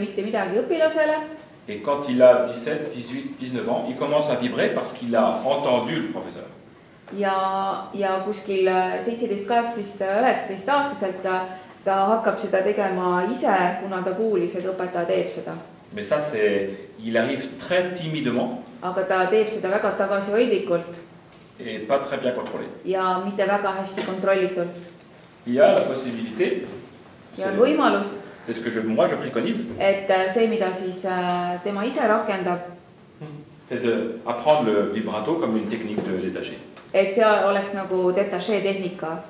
mitte midagi õpilasele. Et quand il a 17, 18, 19 ans, il commence à vibrer parce qu'il a entendu le professeur. Ja kuskil 17, 18, 19 aastaselt ta hakkab seda tegema ise, kuna ta kuulis, et õpetaja teeb seda. Mais ça, il arrive très timidement. Aga ta teeb seda väga tagasihoidlikult. Et pas très bien contrôlé. Ja mitte väga hästi kontrollitult. Il y a la possibilité, ja on võimalus, c'est ce que moi je préconise, et see, mida siis tema ise rakendab, c'est d'apprendre le vibrato comme une technique de détaché. Et see oleks nagu détaché tehnika.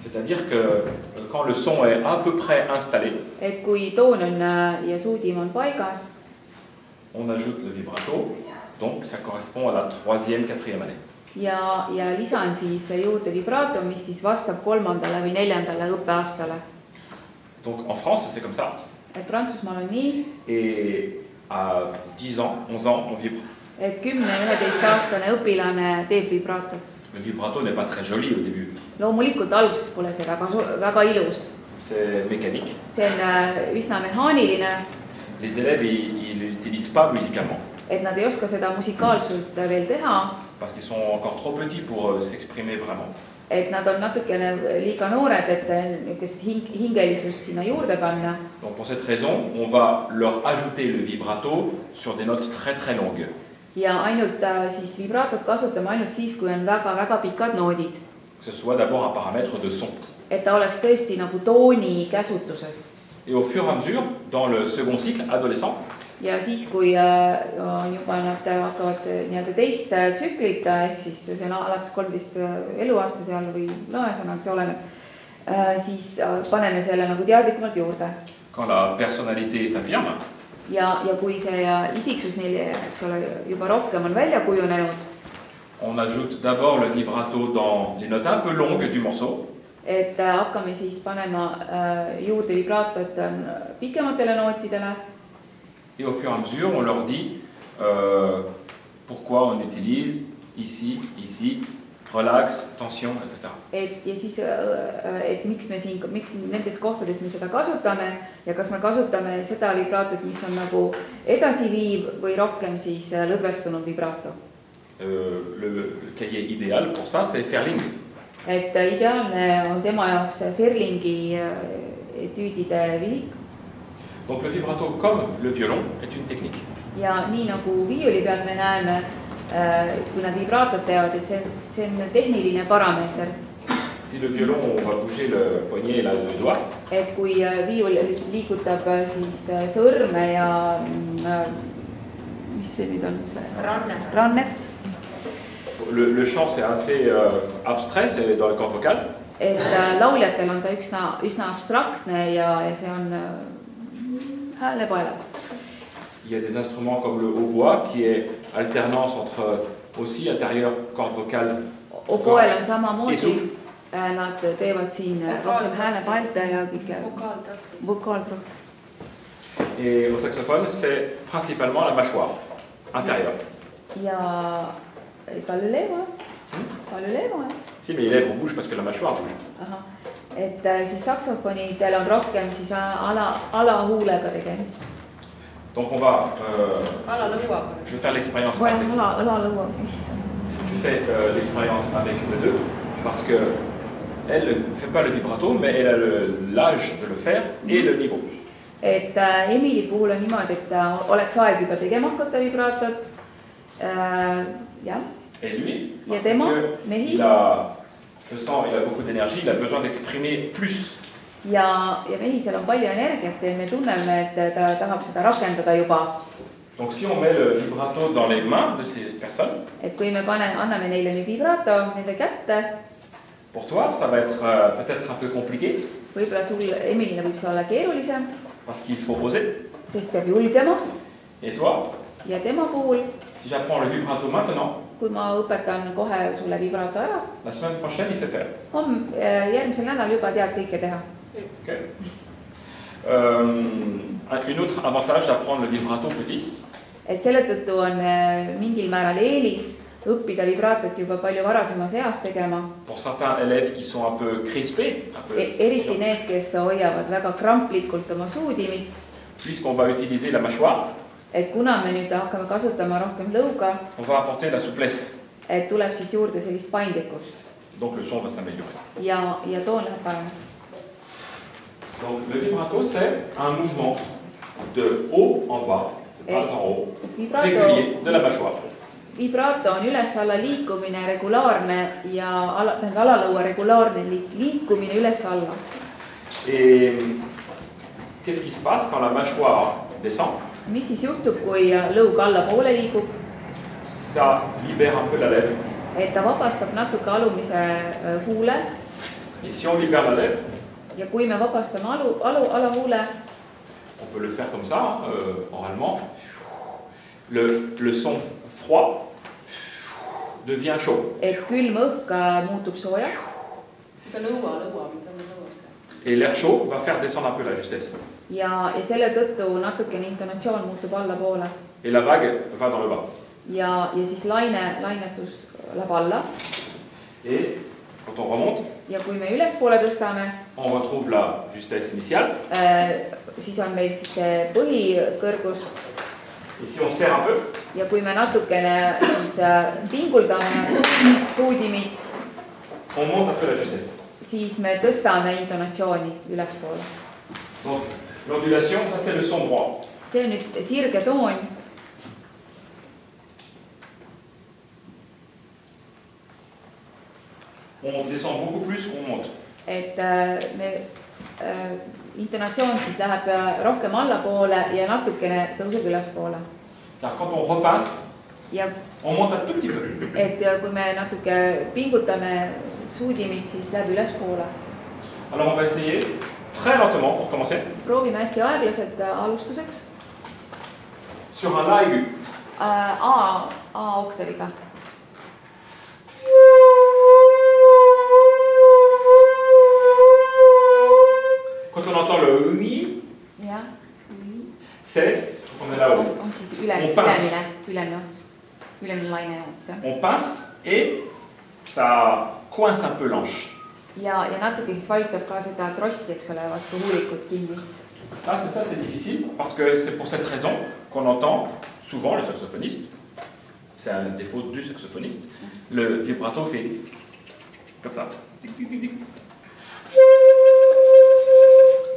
C'est-à-dire que quand le son est à peu près installé, et kui toon on ja suudim on paigas, on ajoute le vibrato, donc ça correspond à la 3e, 4e année. Ja lisan siis juurde vibrato, mis siis vastab 3. või 4. õppeaastale. Donc en France, c'est comme ça. Et Prantsusmaal on nii. Et à 10 ans, 11 ans, on vibre. Et 10-11-aastane õpilane teeb vibratot. Le vibrato n'est pas très joli au début. Loomulikult alguses pole see väga ilus. C'est mécanique. See on üsna mehaaniline. Les élèves, ils l'utilisent pas musicalement. Et nad ei oska seda musikaalselt veel teha. Parce qu'ils sont encore trop petits pour s'exprimer vraiment. Et nad on natukene liiga noored, et niisugust hingelisust sinna juurde panna. Donc pour cette raison, on va leur ajouter le vibrato sur des notes très très longues. Ja ainult siis vibratot kasutame ainult siis, kui on väga pikad noodid. Que ce soit d'abord un paramètre de son. Et ta oleks tõesti nagu tooni käsutuses. Et au fur et à mesure, dans le second cycle adolescent, ja siis, kui on juba nad hakkavad nii-öelda teist tsüklit, ehk siis see on alates 13 eluaasta seal või ühesõnaga see oleneb, siis paneme selle nagu teadlikumalt juurde. Quand la personnalité s'affirme, ja kui see isiksus neil, eks ole, juba rohkem on välja kujunenud, on ajoute d'abord le vibrato dans les notes un peu longues du morceau. Et hakkame siis panema juurde vibratot pikematele nootidele. Et au fur et à mesure, on leur dit pourquoi on utilise ici, ici, relax, tension, etc. Ja siis, et miks nendes kohtades me seda kasutame ja kas me kasutame seda vibratot, mis on nagu edasiviiv või rohkem siis lõdvestunud vibrato. Le cahier idéal pour ça, c'est Ferling. Et ideaalne on tema jaoks Ferlingi etüüdide vihik. Donc le vibrato, comme le violon, est une technique. Ja nii nagu viiuli peal me näeme, kui nad vibratot teevad, et see on tehniline parameeter. Si le violon, on va bouger le poignet et le doigt. Et kui viiul liigutab siis sõrme ja mis see nüüd on? Rannet. Le chant, c'est assez abstrait, c'est dans le corps vocal. Et lauljatel on ta üsna abstraktne ja see on häälepaelad. Il y a des instruments comme le hautbois qui est alternance entre aussi intérieur, corde vocale. Oboel on samamoodi, nad teevad siin rohkem häälepaelte ja kõike vokaaltrahv. Et au saxophone, c'est principalement la mâchoire inférieure. Ja pas le lèvre. Pas le lèvre. Si, mais les lèvres bougent parce que la mâchoire bouge. Aha. Et siis saksofonidel on rohkem siis alahuulega tegemist. Donc on va... je vais faire l'expérience avec... Je fais l'expérience avec les deux parce qu'elle ne fait pas le vibrato, mais elle a l'âge de le faire et le niveau. Et Emili puhul on niimoodi, et oleks aeg juba tegema hakata vibratot. Et lui, ja tema, mehis. Je sens il a beaucoup d'énergie, il a besoin d'exprimer plus. Ja mehisel on palju energiat ja me tunneme, et ta tahab seda rakendada juba. Donc si on met le vibrato dans les mains de ces personnes, et kui me anname neile nüüd vibrato nende kätte, pour toi ça va être peut-être un peu compliqué. Võib-olla sul Emilile võib see olla keerulisem. Parce qu'il faut oser. Sest peab julgema. Et toi? Ja tema puhul. Si j'apprends le vibrato maintenant. Kui ma õpetan kohe sulle vibrato ära. La semaine prochaine il sait faire. Järgmisel nädal juba tead kõike teha. Okay. Un autre avantage d'apprendre le vibrato petit. Et selle tõttu on mingil määral eelis õppida vibratot juba palju varasemas eas tegema. Pour certains élèves qui sont un peu crispés. Eriti need, kes hoiavad väga kramplikult oma suudimit. puisqu'on va utiliser la mâchoire, et kuna me nüüd hakkame kasutama rohkem lõuga, on va apporter la souplesse. Et tuleb siis juurde sellist paindlikkust. Donc le son va s'améliorer. Ja toon läheb paremaks. Donc le vibrato, c'est un mouvement de haut en bas, de bas en haut, régulier de la mâchoire. Vibrato on üles-alla liikumine regulaarne ja alalõua regulaarne liikumine üles-alla. Et qu'est-ce qui se passe quand la mâchoire descend? Mis siis juhtub, kui lõug allapoole liigub? Ça libère un peu la lèvre. Et ta vabastab natuke alumise huule. Et si on libère la lèvre, ja kui me vabastame alahuule, on peut le faire comme ça, oralement. Le son froid devient chaud. Et külm õhk muutub soojaks. Et l'air chaud va faire descendre un peu la justesse. Ja selle tõttu natukene intonatsioon muutub allapoole. Et la vague va dans le bas. Ja siis lainetus läheb alla. Et quand on remonte, ja kui me ülespoole tõstame, on retrouve la justesse initiale. Siis on meil siis see põhikõrgus. Et si on serre un peu, ja kui me natukene siis pinguldame suudimit, on monte un peu la justesse. Siis me tõstame intonatsiooni ülespoole. Donc l'ondulation, ça c'est le son droit. See on nüüd sirge toon. On descend beaucoup plus qu'on monte. Et intonatsioon siis läheb rohkem allapoole ja natukene tõuseb ülespoole. Car quand on repasse, on monte un tout petit peu. Et kui me natuke pingutame suudimit, siis läheb ülespoole. Alors on va essayer très lentement pour commencer. Proovime hästi aeglaselt alustuseks. Sur un la aigu. A oktaviga. Quand on entend le mi, c'est, on est là-haut. On passe et ça coince un peu l'anche. Ja natuke siis vajutab ka seda trosti, eks ole, vastu huulikut kinni. Ah, c'est ça, c'est difficile, parce que c'est pour cette raison qu'on entend souvent le saxophoniste, c'est un défaut du saxophoniste, le vibrato fait comme ça.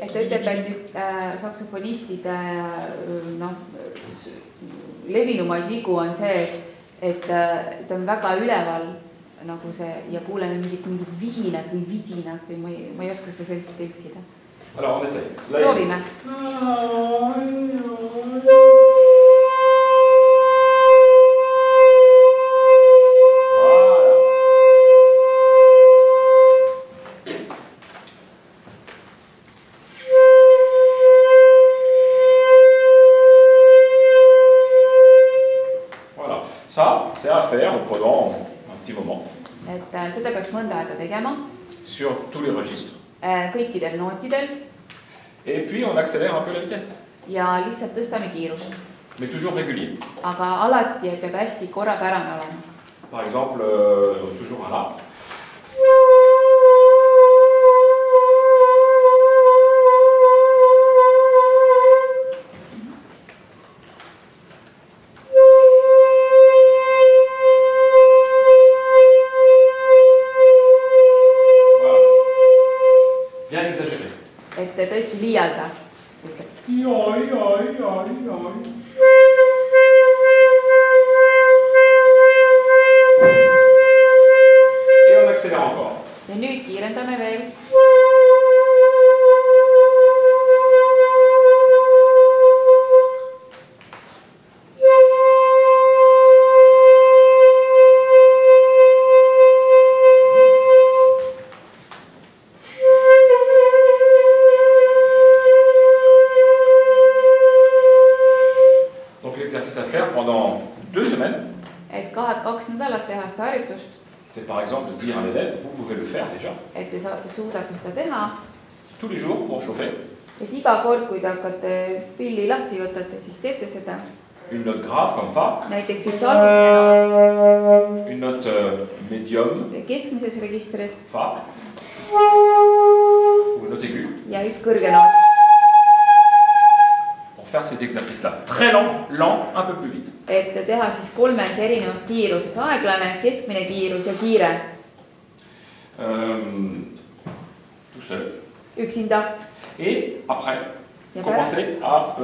Et ta ütleb, et saksofonistide levinumaid vigu on see, et ta on väga üleval nagu see ja kuuleme mingit vihinat või vidinat või ma ei oska seda tõlkida. Alors on essaye. Proovime. Ça, c'est à faire pendant un petit moment. Et seda peaks mõnda aega tegema. Sur tous les registres. Kõikidel nootidel. Et puis on accélère un peu la vitesse. Ja lihtsalt tõstame kiirust. Mais toujours régulier. Aga alati peab hästi korrapärane olema. Par exemple, toujours un la. Et tõesti liialda. Et on accélère encore. Ja nüüd kiirendame veel. C'est par exemple de dire à l'élève, vous pouvez le faire déjà. Et te suudate seda teha. Tous les jours pour chauffer. Et iga kord, kui te hakkate pilli lahti võtate, siis teete seda. Une note grave comme fa. Näiteks üks algine noot. Une note médium. Keskmises registris. Fa. Ou une note aiguë. Ja üks kõrge noot. faire ces exercices-là. Très lent, lent, un peu plus vite. Et teha siis 3 erinevas kiiruses, aeglane, keskmine kiirus ja kiire. Tout seul. Üksinda. Et après, commencer à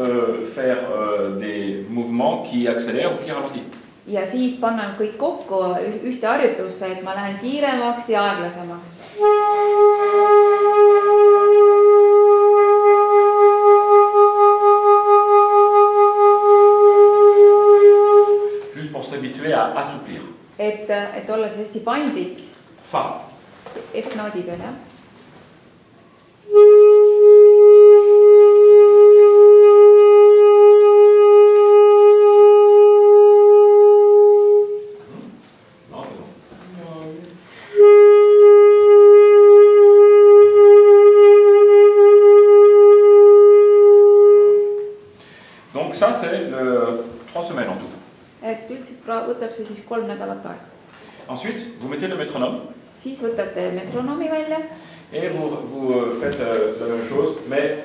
faire des mouvements qui accélèrent ou qui ralentissent. Ja siis panna kõik kokku ühte harjutusse, et ma lähen kiiremaks ja aeglasemaks. Juste pour s'habituer à assouplir. Et olla siis hästi paindlik. Fa. F-noodi peal, jah. Donc ça, c'est 3 semaines en tout. Et üldiselt võtab see siis 3 nädalat aega. Ensuite, vous mettez le métronome. Siis võtate metronoomi välja. Et vous faites la même chose, mais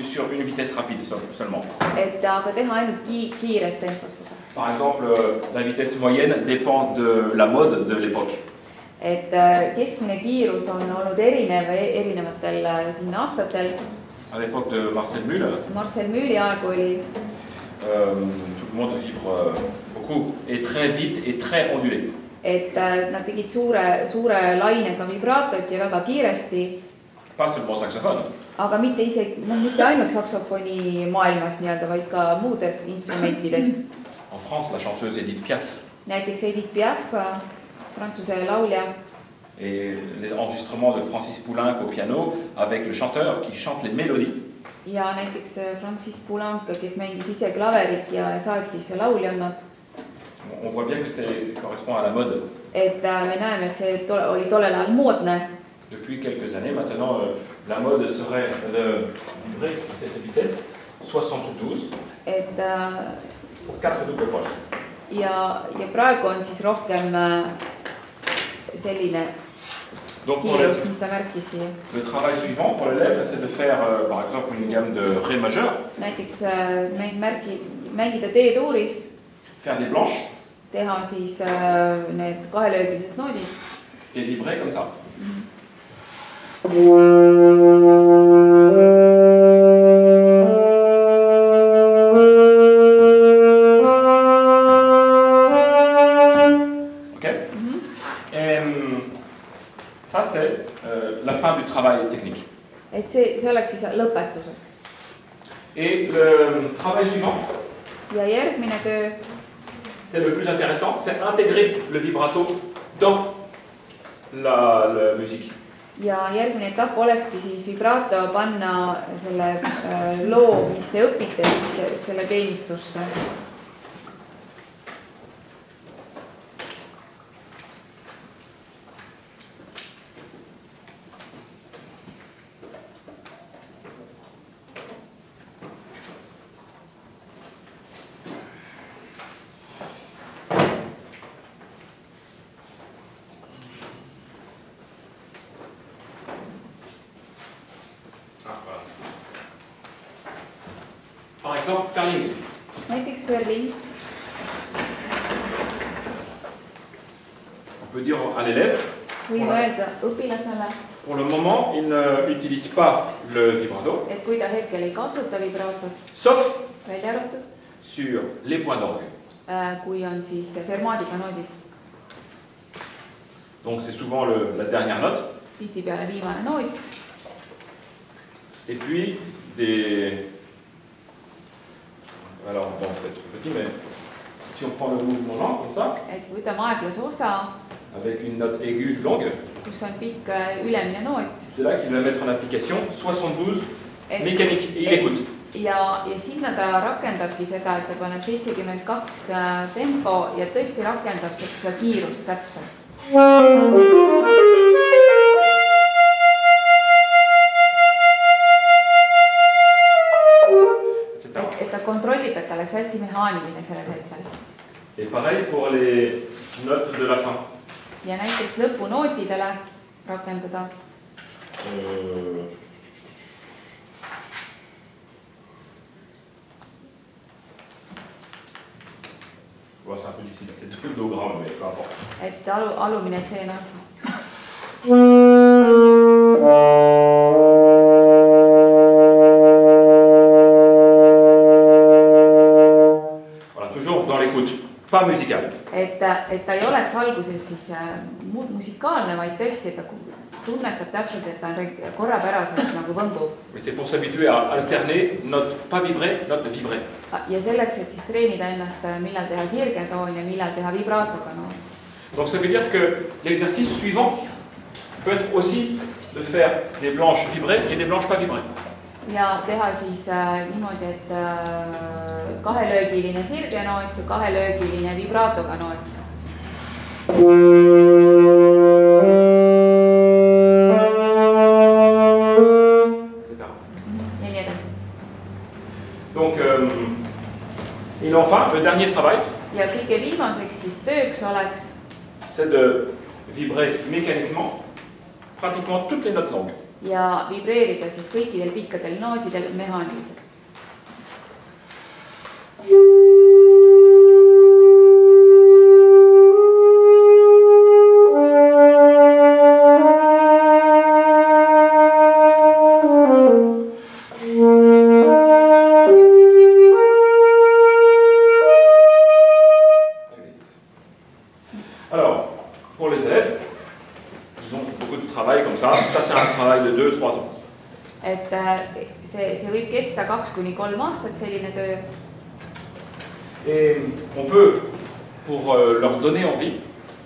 sur une vitesse rapide seulement. Et aga teha ainult kiires tempos seda. Par exemple, la vitesse moyenne dépend de la mode de l'époque. Et keskmine kiirus on olnud erinevatel siin aastatel. À l'époque de Marcel Mühl. Marcel Mühli aeg oli. Tout le monde vibre beaucoup et très vite et très ondulé. Et nad tegid suure lainega vibraatot ja väga kiiresti. Pas seulement saxophone. Aga mitte ainult saksofoni maailmas nii-öelda, vaid ka muudes instrumentides. En France, la chanteuse Edith Piaf. Näiteks Edith Piaf, prantsuse laulja. Et les enregistrements de Francis Poulenc au piano avec le chanteur qui chante les mélodies. Ja näiteks Francis Poulenc, kes mängis ise klaverit ja saatis lauljannat. On voit bien que ça correspond à la mode. Et me näeme, et see oli tollel ajal moodne. Depuis quelques années, maintenant, la mode serait de vibrer à cette vitesse, 72, Et 4 doubles poches. Ja praegu on siis rohkem selline kiirus, mis ta märkis siia. Le travail suivant pour l'élève, c'est de faire, par exemple, une gamme de Ré majeur. Näiteks mängida D-tuuris. Faire des blanches. Teha siis need kahelöögilised noodid. Et vibrer comme ça. Ok. Et ça, c'est la fin du travail technique. Et see oleks siis lõpetuseks. Et le travail suivant. Ja järgmine töö. C'est le plus intéressant, c'est intégrer le vibrato dans la musique. Ja järgmine etapp olekski siis vibrato panna selle loo, mis te õpite, siis selle teenistusse. Par exemple, Ferling. Näiteks Ferling. On peut dire à l'élève. Võime öelda õpilasele. Pour le moment, il n'utilise pas le vibrato. Et kui ta hetkel ei kasuta vibratot. Sauf välja arvatud. Sur les points d'orgue. Kui on siis fermaadiga noodid. Donc c'est souvent la dernière note. Tihtipeale viimane noot. Et puis des... Alors, bon, c'est trop petit, mais si on prend le mouvement lent, comme ça, et võtame aeglase osa, avec une note aiguë longue, kus on pikk ülemine noot, c'est là qu'il va mettre en application 72 mécanique, et il écoute. Ja sinna ta rakendabki seda, et ta paneb 72 tempo ja tõesti rakendab seda kiirust täpselt. Et ta kontrollib, et ta oleks hästi mehaaniline sellel hetkel. Et pareil pour les notes de la fin. Ja näiteks lõpunootidele rakendada. peu difficile, c'est 2 grammes, mais peu importe. Et alumine C noot siis. Voilà, toujours dans l'écoute, pas musicale. Et ta ei oleks alguses siis musikaalne, vaid tõesti, et ta tunnetab täpselt, et ta on korrapäraselt nagu võndub. Mais c'est pour s'habituer à alterner note pas vibrée, note vibrée. Ja selleks, et siis treenida ennast, millal teha sirgetoon ja millal teha vibraatoga noon. Donc ça veut dire que l'exercice suivant peut être aussi de faire des blanches vibrées et des blanches pas vibrées. Ja teha siis niimoodi, et kahelöögiline sirgenoot ja kahelöögiline vibraatoga noot. Ja nii edasi. Donc, et enfin, le dernier travail, ja kõige viimaseks siis tööks oleks, c'est de vibrer mécaniquement pratiquement toutes les notes longues. Ja vibreerida siis kõikidel pikkadel nootidel mehaaniliselt. Alors, pour les élèves, ils ont beaucoup de travail comme ça. Ça, c'est un travail de 2-3 ans. Et see võib kesta 2 kuni 3 aastat selline töö. Et on peut, pour leur donner envie,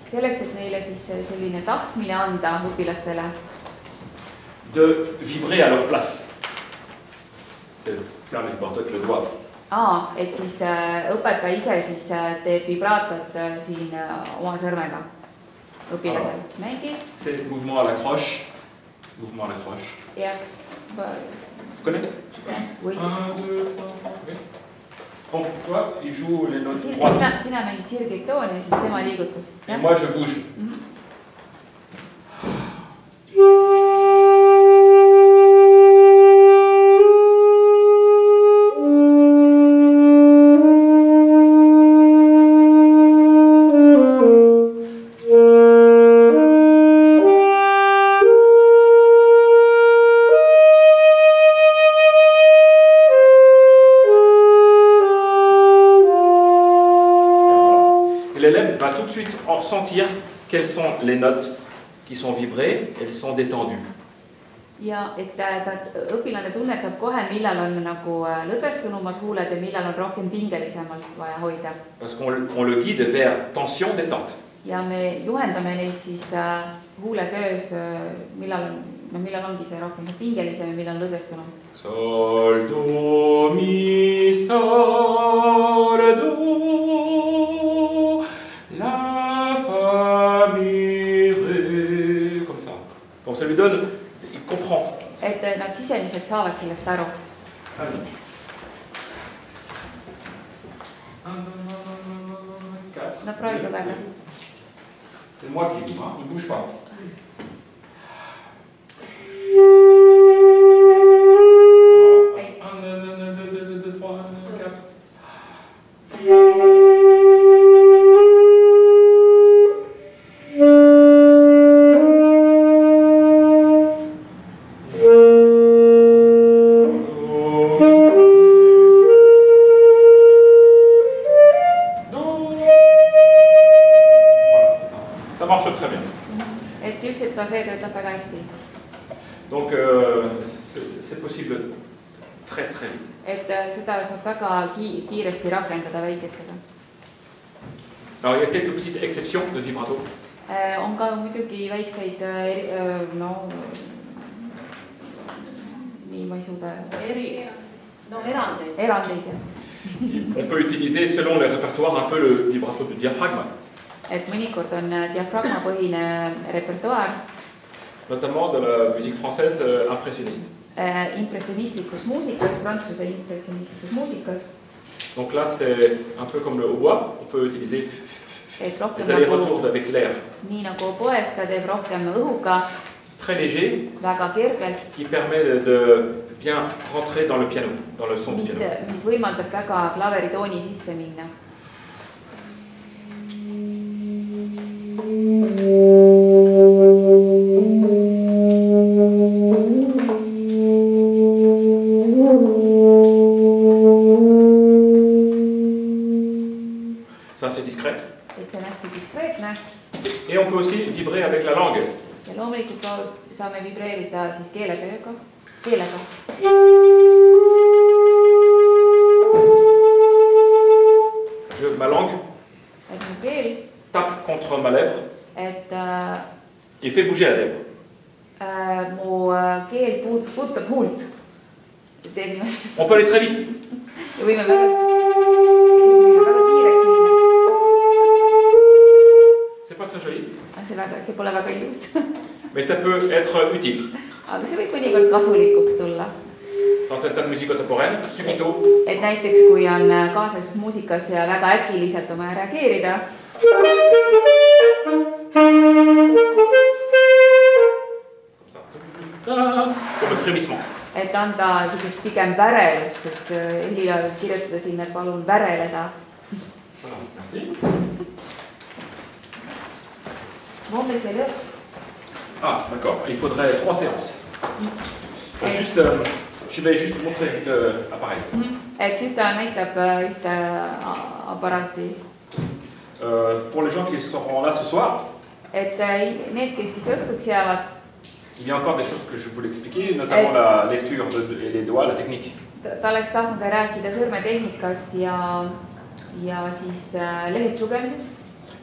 selleks, et neile siis selline tahtmine anda õpilastele, de vibrer à leur place. C'est faire les vibratos avec le doigt. Et siis õpetaja ise siis teeb vibraatot siin oma sõrmega õpilasel. Mängi. C'est mouvement à la croche. Mouvement à la croche. Ja. Vous connaissez? Oui. 1, 2, 3, oui. Bon, toi, il joue les notes droites. Sina mängid sirgeid toone ja siis tema liigutab. Et moi, je bouge. L'élève va tout de suite sentir quelles sont les notes qui sont vibrées, elles sont détendues. Ja et õpilane tunnetab kohe, millal on nagu lõdvestunumad huuled ja millal on rohkem pingelisemalt vaja hoida. Parce qu'on le guide vers tension, détente. Ja me juhendame neid siis huuletöös, millal ongi see rohkem pingelisem ja millal lõdvestunum. Sol, do, mi, sol, do, la, fa, mi, ré, comme ça. Donc ça lui donne, il comprend. Et nad sisemiselt saavad sellest aru. No proovi lugeda. C'est moi qui bouge, il ne bouge pas. Ça marche très bien. Et üldiselt ka see töötab väga hästi. Donc c'est possible très vite. Et seda saab väga kiiresti rakendada väikestega. Alors il y a quelques petites exceptions de vibrato. On ka muidugi väikseid nii ma ei suuda erandeid. On peut utiliser selon les répertoires un peu le vibrato de diaphragme. Et mõnikord on diafragmapõhine repertuaar. Notamment dans la musique française impressionniste. Impressionistlikus muusikas, prantsuse impressionistlikus muusikas. Donc là c'est un peu comme le hautbois, on peut utiliser les allers-retours avec l'air. Nii nagu poes ta teeb rohkem õhuga. Très léger. Väga kergelt. Qui permet de bien rentrer dans le piano, dans le son du piano. Mis võimaldab väga klaveritooni sisse minna. Ça, c'est discret. et see on hästi diskreetne. Et on peut aussi vibrer avec la langue. Ja loomulikult saame vibreerida siis keelega. Ma langue Et mu keel, tape contre ma lèvre et et fait bouger la lèvre. mu keel puudutab huult. On peut aller très vite. Ja võime väga kiireks minna. C'est pas très joli. See pole väga ilus. Mais ça peut être utile. Aga see võib mõnikord kasulikuks tulla. Dans certaines musiques contemporaines, subito. Et näiteks kui on kaasas muusikas ja väga äkiliselt on vaja reageerida. Comme frémissement. Et anda sellist pigem värelust, sest Helila võib kirjutada sinna, et palun väreleda. Voilà, merci. Bon, mais c'est l'heure. Ah, d'accord. Il faudrait 3 séances. Je vais juste montrer l'appareil. Et nüüd ta näitab ühte aparaati. Pour les gens qui seront là ce soir, Et need, kes siis õhtuks jäävad, il y a encore des choses que je voulais expliquer, notamment la lecture et les doigts, la technique. ta oleks tahtnud rääkida sõrmetehnikast ja siis lehest lugemisest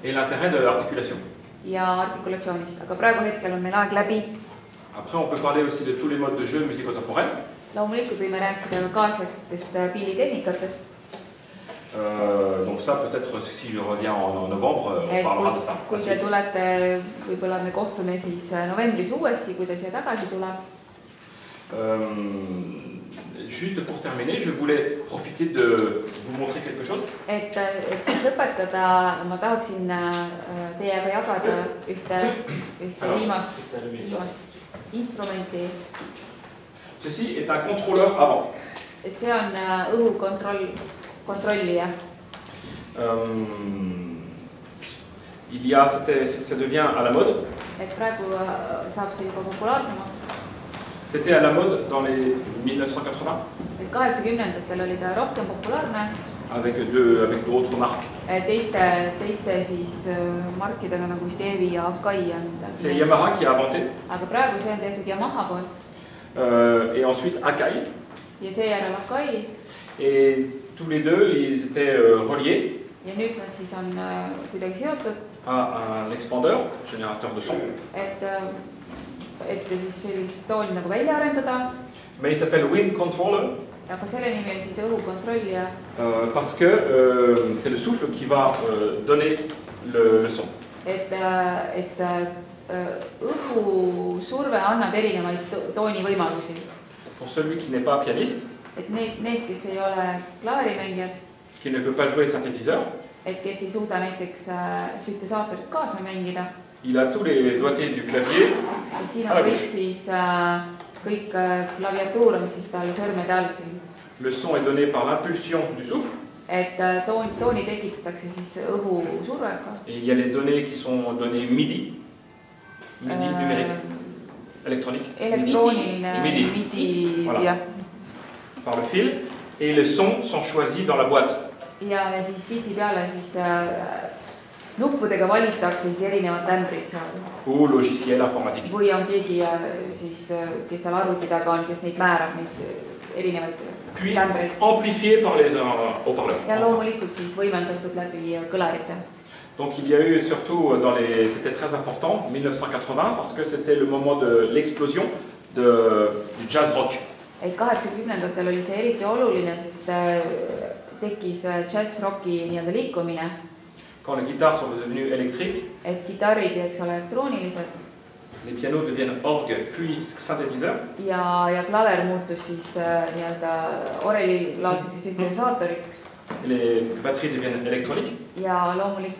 Et l'intérêt de l'articulation. ja artikulatsioonist. Aga praegu hetkel on meil aeg läbi. Après, on peut parler aussi de tous les modes de jeu de musique contemporaine. Loomulikult võime rääkida kaasaegsetest piilitehnikatest. Donc ça, peut-être si je reviens en novembre, on parlera de ça. Kui te tulete, võib-olla me kohtume siis novembris uuesti, kui te siia tagasi tuleb. Juste pour terminer, je voulais profiter de vous montrer quelque chose. Et siis lõpetada, ma tahaksin teiega jagada ühte viimast instrumenti. Ceci est un contrôleur avant. Et see on õhukontrollija. Il y a, ça devient à la mode. Et praegu saab see juba populaarsemaks. C'était à la mode dans les 1980. Et 80-ndatel oli ta rohkem populaarne. Avec d'autres marques. Teiste siis markidega nagu vist Evi ja Akai. C'est Yamaha qui a inventé. Aga praegu see on tehtud Yamaha poolt. Et ensuite Akai. Ja seejärel Akai. Et tous les deux, ils étaient reliés. Ja nüüd nad siis on kuidagi seotud. À un expandeur, générateur de son. Et siis sellist tooni nagu välja arendada. Mais il s'appelle Wind Controller. Aga selle nimi on siis õhukontrollija. Parce que c'est le souffle qui va donner le son. Et õhusurve annab erinevaid toonivõimalusi. Pour celui qui n'est pas pianiste, Et need, kes ei ole klaarimängijad, qui ne peut pas jouer synthétiseur, et kes ei suuda näiteks syntesaatorit kaasa mängida. Il a tous les doigtés du clavier. Et siin on kõik siis, kõik klaviatuur on siis tal sõrmede all siin. Le son est donné par l'impulsion du souffle. Et tooni tekitatakse siis õhusurvega. Et il y a les données qui sont données MIDI. MIDI numérique, électronique. Elektrooniline MIDI. Voilà. Par le fil. Et les sons sont choisis dans la boîte. Ja siis tihtipeale siis nuppudega valitakse siis erinevad tämbrid seal. Ou logiciel informatique. Või on keegi siis, kes seal arvuti taga on, kes neid määrab, neid erinevaid puis tämbreid. Amplifié par les haut-parleurs. Ja loomulikult siis võimendatud läbi kõlarite. Donc il y a eu surtout c'était très important, 1980, parce que c'était le moment de l'explosion du jazz rock. Et 80-ndatel oli see eriti oluline, sest tekkis jazz-rocki nii-öelda liikumine. Quand les guitares sont devenues électriques, et kitarrid, eks ole, elektroonilised. Les pianos deviennent orgues, puis synthétiseurs. Ja klaver muutus siis nii-öelda orelilaadseks süntesaatoriks. Les batteries deviennent électroniques. Ja loomulik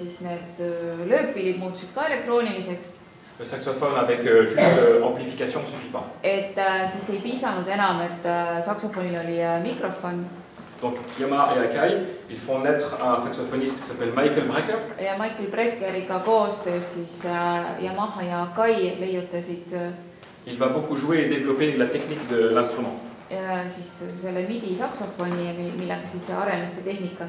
siis need lööppilid muutusid ka elektrooniliseks. Le saxophone avec juste amplification ne suffit pas. Et siis ei piisanud enam, et saksofonil oli mikrofon. Donc Yamaha et Akai, ils font naître un saxophoniste qui s'appelle Michael Brecker. Ja Michael Breckeriga koostöös siis Yamaha ja Akai leiutasid. Il va beaucoup jouer et développer la technique de l'instrument. siis selle MIDI saksofoni, millega siis arenes see tehnika.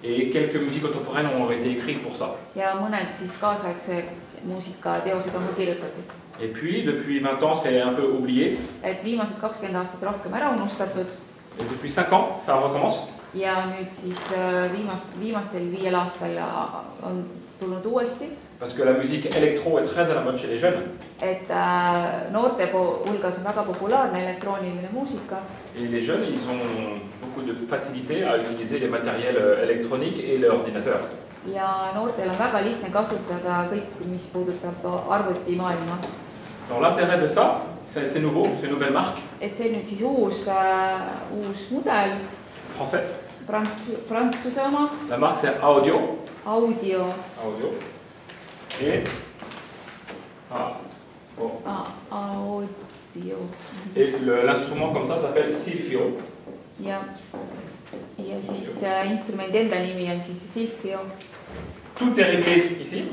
Et quelques musiques contemporaines ont été écrites pour ça. Ja mõned siis kaasaegse muusikateosed on ka kirjutatud. Et puis, depuis 20 ans, c'est un peu oublié. Et viimased 20 aastat rohkem ära unustatud. Et depuis 5 ans, ça recommence. Ja nüüd siis viimastel 5 aastal on tulnud uuesti. Parce que la musique électro est très à la mode chez les jeunes. Et noorte hulgas on väga populaarne elektrooniline muusika. Et les jeunes, ils ont beaucoup de facilité à utiliser les matériels électroniques et l'ordinateur. Ja noortel on väga lihtne kasutada kõik, mis puudutab arvutimaailma. Alors l'intérêt de ça, c'est nouveau, c'est une nouvelle marque. Et see nüüd siis uus mudel. Français. Prantsuse oma. La marque c'est Audio. Audio. Audio. Et Audio. Et l'instrument comme ça s'appelle Silphio. Ja siis instrumendi enda nimi on siis Silphio. Tout est réglé ici.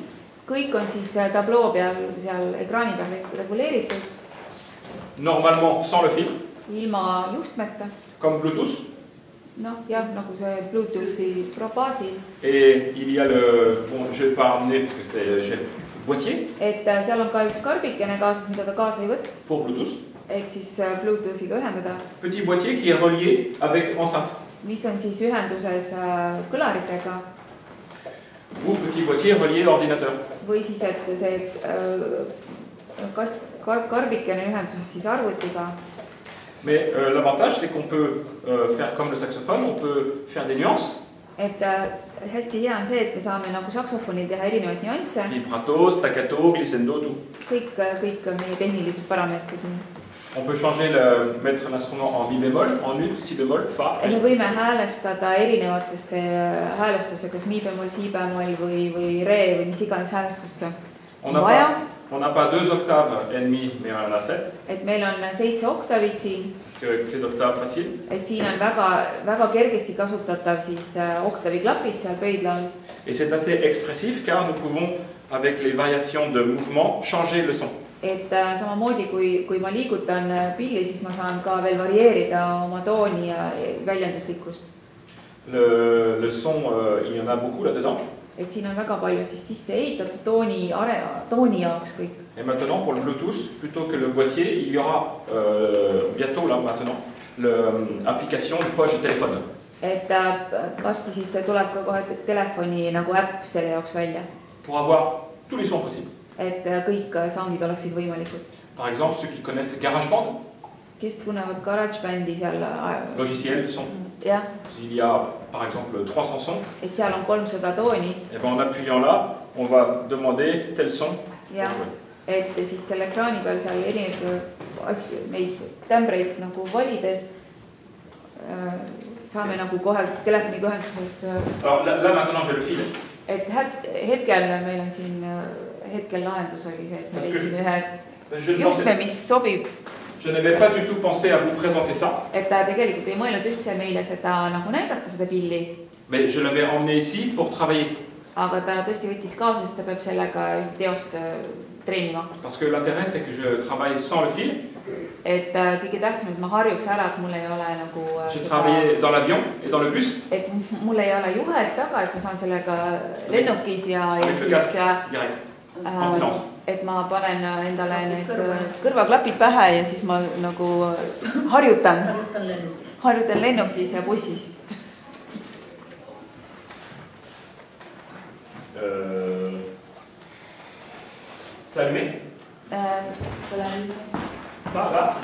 Kõik on siis tabloo peal, seal ekraani peal reguleeritud. Normalement sans le fil. Ilma juhtmeta. Comme Bluetooth. Noh, jah, nagu see Bluetoothi baasil. Et il y a le, bon, je ne vais pas emmener parce que j'ai le boîtier. Et seal on ka üks karbikene kaasas, mida ta kaasa ei võtt. Pour Bluetooth. Et siis Bluetoothiga ühendada. Petit boîtier qui est relié avec enceinte. Mis on siis ühenduses kõlaritega. Ou petit boîtier relié à ordinateur. Või siis, et see karbikene ühenduses siis arvutiga. Mais l'avantage, c'est qu'on peut faire comme le saxophone, on peut faire des nuances. Et hästi hea on see, et me saame nagu saksofonil teha erinevaid nüansse. Vibrato, staccato, glissando, tout. Kõik meie tehnilised parameetrid. On peut changer mettre l'instrument en mi bémol, en ut, si bémol, fa. Me võime häälestada erinevatesse häälestusse, kas mi bémol, si bémol või re või mis iganes häälestusse. On n'a pas 2 octaves et demi, mais on en a 7. Et meil on 7 oktaavid siin. Parce que clé d'octave facile. Et siin on väga kergesti kasutatav siis oktaaviklapid seal pöidla all. Et c'est assez expressif car nous pouvons, avec les variations de mouvement, changer le son. Et samamoodi kui ma liigutan pilli, siis ma saan ka veel varieerida oma tooni ja väljenduslikkust. Le son, il y en a beaucoup là-dedans. Et siin on väga palju siis sisse ehitatud tooni jaoks kõik. Et maintenant, pour le Bluetooth, plutôt que le boîtier, il y aura bientôt, là, maintenant, l'application de poche de téléphone. Et varsti siis tuleb ka kohe telefoni nagu äpp selle jaoks välja. Pour avoir tous les sons possibles. Et kõik soundid oleksid võimalikud. Par exemple, ceux qui connaissent GarageBand. Kes tunnevad GarageBandi seal. Logiciel de son. Jah. Il y a, par exemple, 300 sons. Et seal on 300 tooni. Et ben, en appuyant là, on va demander tel son. Jah. Et siis selle ekraani peal seal neid tämbreid nagu valides saame nagu kohe telefoniga ühenduses. Alors là maintenant j'ai le fil. Et hetkel meil on siin lahendus oli see, et me leidsime ühe juhtme, mis sobib. Je n'avais pas du tout pensé à vous présenter ça. Et ta tegelikult ei mõelnud üldse meile seda nagu näidata seda pilli. Mais je l'avais emmené ici pour travailler. Aga ta tõesti võttis kaasa, sest ta peab sellega ühte teost treenima. Parce que l'intérêt c'est que je travaille sans le fil. Et kõige tähtsam, et ma harjuks ära, et mul ei ole nagu J'ai travaillé dans l'avion et dans le bus. Et mul ei ole juhet taga, et ma saan sellega lennukis ja siis direct. En silence. Et ma panen endale need kõrvaklapid pähe ja siis ma nagu harjutan lennukis ja bussis. C'est allumé? Ça va?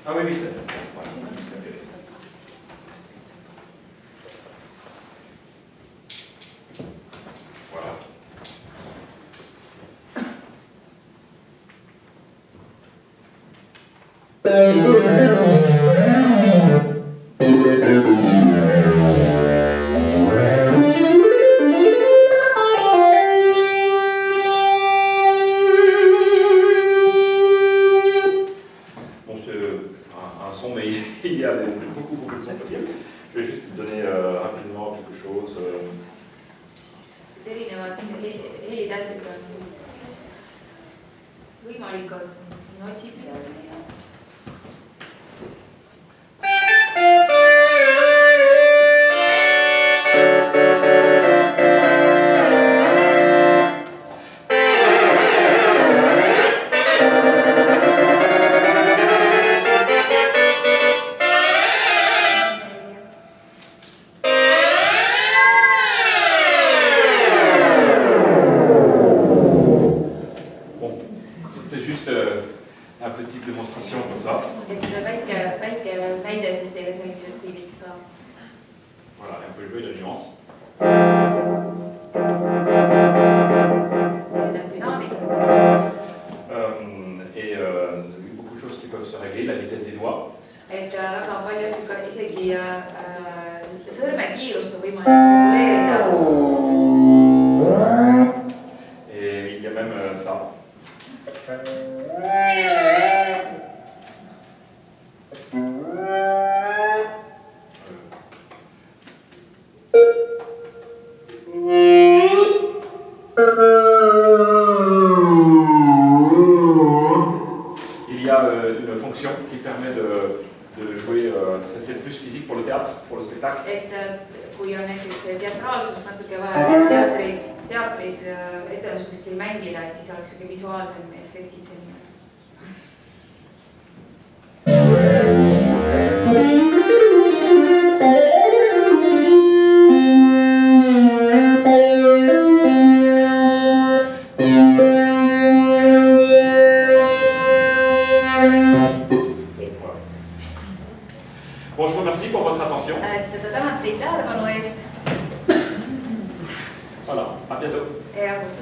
Ah oui, c'est ça. Voilà. Il y a beaucoup de sons possibles. Je vais juste donner rapidement quelque chose. võimalikud, otsib midagi. Voilà, à bientôt. Et à vous.